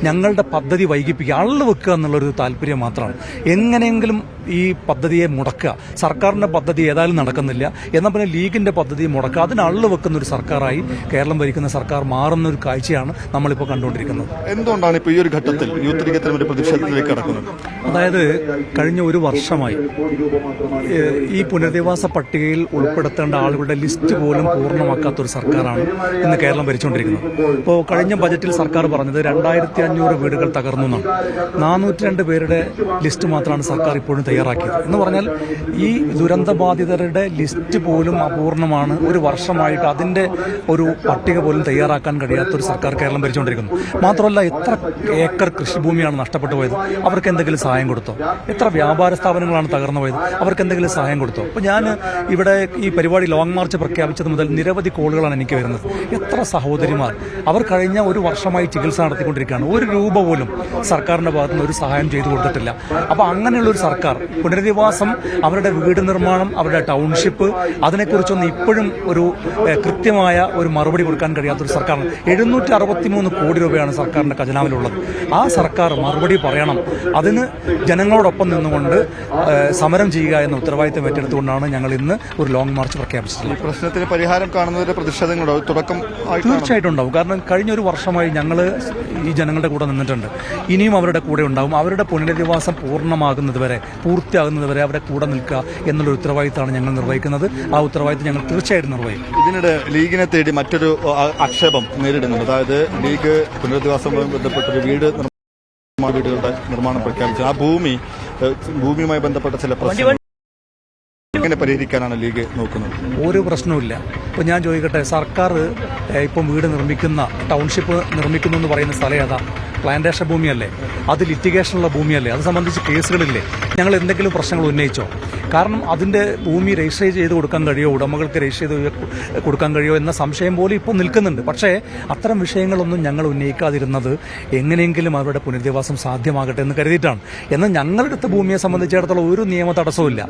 ഞങ്ങളുടെ പദ്ധതി വൈകിപ്പിക്കുക, അള്ളു വെക്കുക എന്നുള്ളൊരു താല്പര്യം മാത്രമാണ്. എങ്ങനെയെങ്കിലും ഈ പദ്ധതിയെ മുടക്കുക. സർക്കാരിൻ്റെ പദ്ധതി ഏതായാലും നടക്കുന്നില്ല, എന്നാൽ പിന്നെ ലീഗിൻ്റെ പദ്ധതി മുടക്കുക, അതിന് അള്ളു വെക്കുന്ന ഒരു സർക്കാരായി കേരളം ഭരിക്കുന്ന സർക്കാർ മാറുന്ന ഒരു കാഴ്ചയാണ് നമ്മളിപ്പോൾ കണ്ടുകൊണ്ടിരിക്കുന്നത്. എന്തുകൊണ്ടാണ് ഇപ്പോൾ ഈ ഒരു ഘട്ടത്തിൽ യൂത്ത് ലീഗ് ഒരു പ്രതിഷേധത്തിലേക്ക് കടക്കുന്നത്? അതായത് കഴിഞ്ഞ ഒരു വർഷമായി ഈ പുനരധിവാസ പട്ടികയിൽ ഉൾപ്പെടുത്തേണ്ട ആളുകളുടെ ലിസ്റ്റ് പോലും പൂർണ്ണമാക്കാത്തൊരു സർക്കാരാണ് ഇന്ന് കേരളം ഭരിച്ചുകൊണ്ടിരിക്കുന്നത്. ഇപ്പോൾ കഴിഞ്ഞ ബജറ്റിൽ സർക്കാർ പറഞ്ഞത് 2500 വീടുകൾ തകർന്നു എന്നാണ്. 402 പേരുടെ ലിസ്റ്റ് മാത്രമാണ് സർക്കാർ ഇപ്പോഴും തയ്യാറാക്കിയത്. എന്ന് പറഞ്ഞാൽ ഈ ദുരന്തബാധിതരുടെ ലിസ്റ്റ് പോലും അപൂർണമാണ്. ഒരു വർഷമായിട്ട് അതിൻ്റെ ഒരു പട്ടിക പോലും തയ്യാറാക്കാൻ കഴിയാത്തൊരു സർക്കാർ കേരളം ഭരിച്ചുകൊണ്ടിരിക്കുന്നു. മാത്രമല്ല, എത്ര ഏക്കർ കൃഷിഭൂമിയാണ് നഷ്ടപ്പെട്ടു പോയത്, അവർക്ക് എന്തെങ്കിലും സഹായം കൊടുത്തോ? എത്ര വ്യാപാര സ്ഥാപനങ്ങളാണ് തകർന്നു പോയത്, അവർക്ക് എന്തെങ്കിലും സഹായം കൊടുത്തോ? അപ്പോൾ ഞാൻ ഇവിടെ ഈ പരിപാടി ലോങ് മാർച്ച് പ്രഖ്യാപിച്ചത് മുതൽ നിരവധി കോളുകളാണ് എനിക്ക് വരുന്നത്. എത്ര സഹോദരിമാർ അവർ കഴിഞ്ഞ ഒരു വർഷമായി ചികിത്സ നടത്തിക്കൊണ്ടിരിക്കുകയാണ്. ഒരു രൂപ പോലും സർക്കാരിൻ്റെ ഭാഗത്തു നിന്ന് ഒരു സഹായം ചെയ്തു കൊടുത്തിട്ടില്ല. അപ്പോൾ അങ്ങനെയുള്ളൊരു സർക്കാർ പുനരധിവാസം, അവരുടെ വീട് നിർമ്മാണം, അവരുടെ ടൗൺഷിപ്പ്, അതിനെക്കുറിച്ചൊന്നും ഇപ്പോഴും ഒരു കൃത്യമായ ഒരു മറുപടി കൊടുക്കാൻ കഴിയാത്തൊരു സർക്കാരാണ്. 763 കോടി രൂപയാണ് സർക്കാരിൻ്റെ ഖജനാവിലുള്ളത്. ആ സർക്കാർ മറുപടി പറയണം. അതിന് ജനങ്ങളോടൊപ്പം നിന്നുകൊണ്ട് സമരം ചെയ്യുക എന്ന ഉത്തരവാദിത്തം ഏറ്റെടുത്തുകൊണ്ടാണ് ഞങ്ങൾ ഇന്ന് ഒരു ലോങ് മാർച്ച് പ്രഖ്യാപിച്ചത്. ഈ പ്രശ്നത്തിന് പരിഹാരം കാണുന്നതിന്റെ പ്രതിഷേധങ്ങളോ തുടക്കം തീർച്ചയായിട്ടും ഉണ്ടാവും. കാരണം കഴിഞ്ഞ ഒരു വർഷമായി ഞങ്ങൾ ഈ ജനങ്ങളുടെ കൂടെ നിന്നിട്ടുണ്ട്. ഇനിയും അവരുടെ കൂടെ ഉണ്ടാവും. അവരുടെ പുനരധിവാസം പൂർത്തിയാകുന്നത് വരെ അവരുടെ കൂടെ നിൽക്കുക എന്നുള്ള ഉത്തരവാദിത്തമാണ് ഞങ്ങൾ നിർവഹിക്കുന്നത്. ആ ഉത്തരവാദിത്തം ഞങ്ങൾ തീർച്ചയായിട്ടും നിർവഹിക്കും. ഇതിനിടെ ലീഗിനെ തേടി മറ്റൊരു ആക്ഷേപം നേരിടുന്നുണ്ട്. അതായത് ലീഗ് പുനരധിവാസവുമായി ബന്ധപ്പെട്ടൊരു വീടുകളുടെ നിർമ്മാണം പ്രഖ്യാപിച്ചു. ആ ഭൂമിയുമായി ബന്ധപ്പെട്ട ചില പ്രശ്നങ്ങൾ എങ്ങനെ പരിഹരിക്കാനാണ് ലീഗ് നോക്കുന്നത്? ഒരു പ്രശ്നവുമില്ല. ഇപ്പോൾ ഞാൻ ചോദിക്കട്ടെ, സർക്കാർ ഇപ്പം വീട് നിർമ്മിക്കുന്ന, ടൗൺഷിപ്പ് നിർമ്മിക്കുന്നു എന്ന് പറയുന്ന സ്ഥലം ഏതാ? പ്ലാന്റേഷൻ ഭൂമിയല്ലേ? അത് ലിറ്റിഗേഷനുള്ള ഭൂമിയല്ലേ? അത് സംബന്ധിച്ച് കേസുകളില്ലേ? ഞങ്ങൾ എന്തെങ്കിലും പ്രശ്നങ്ങൾ ഉന്നയിച്ചോ? കാരണം അതിൻ്റെ ഭൂമി രജിസ്റ്റർ ചെയ്ത് കൊടുക്കാൻ കഴിയുമോ, ഉടമകൾക്ക് രജിസ്റ്റർ ചെയ്ത് കൊടുക്കാൻ കഴിയുമോ എന്ന സംശയം പോലും ഇപ്പോൾ നിൽക്കുന്നുണ്ട്. പക്ഷേ അത്തരം വിഷയങ്ങളൊന്നും ഞങ്ങൾ ഉന്നയിക്കാതിരുന്നത് എങ്ങനെയെങ്കിലും അവരുടെ പുനരധിവാസം സാധ്യമാകട്ടെ എന്ന് കരുതിയിട്ടാണ്. എന്നാൽ ഞങ്ങളുടെ അടുത്ത ഭൂമിയെ സംബന്ധിച്ചിടത്തോളം ഒരു നിയമ തടസ്സമില്ല.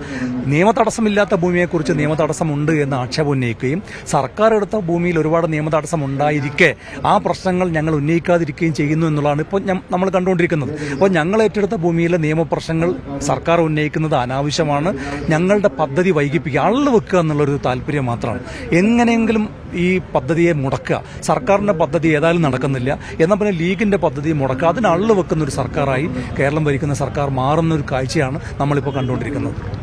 നിയമ തടസ്സമില്ലാത്ത ഭൂമിയെക്കുറിച്ച് നിയമ തടസ്സമുണ്ട് എന്ന ആക്ഷേപം ഉന്നയിക്കുകയും സർക്കാർ എടുത്ത ഭൂമിയിൽ ഒരുപാട് നിയമ തടസ്സം ഉണ്ടായിരിക്കെ ആ പ്രശ്നങ്ങൾ ഞങ്ങൾ ഉന്നയിക്കാതിരിക്കുകയും ചെയ്യുന്നു എന്നുള്ളതാണ് ഇപ്പോൾ നമ്മൾ കണ്ടുകൊണ്ടിരിക്കുന്നത്. അപ്പോൾ ഞങ്ങൾ ഏറ്റെടുത്ത ഭൂമിയിലെ നിയമപ്രശ്നങ്ങൾ സർക്കാർ ഉന്നയിക്കുന്നത് അനാവശ്യമാണ്. ഞങ്ങളുടെ പദ്ധതി വൈകിപ്പിക്കുക, അള്ളു വെക്കുക എന്നുള്ളൊരു താല്പര്യം മാത്രമാണ്. എങ്ങനെയെങ്കിലും ഈ പദ്ധതിയെ മുടക്കുക. സർക്കാരിൻ്റെ പദ്ധതി ഏതായാലും നടക്കുന്നില്ല, എന്നാൽ പിന്നെ ലീഗിൻ്റെ പദ്ധതി മുടക്കുക, അതിന് അള്ളു വെക്കുന്ന ഒരു സർക്കാരായി കേരളം ഭരിക്കുന്ന സർക്കാർ മാറുന്ന ഒരു കാഴ്ചയാണ് നമ്മളിപ്പോൾ കണ്ടുകൊണ്ടിരിക്കുന്നത്.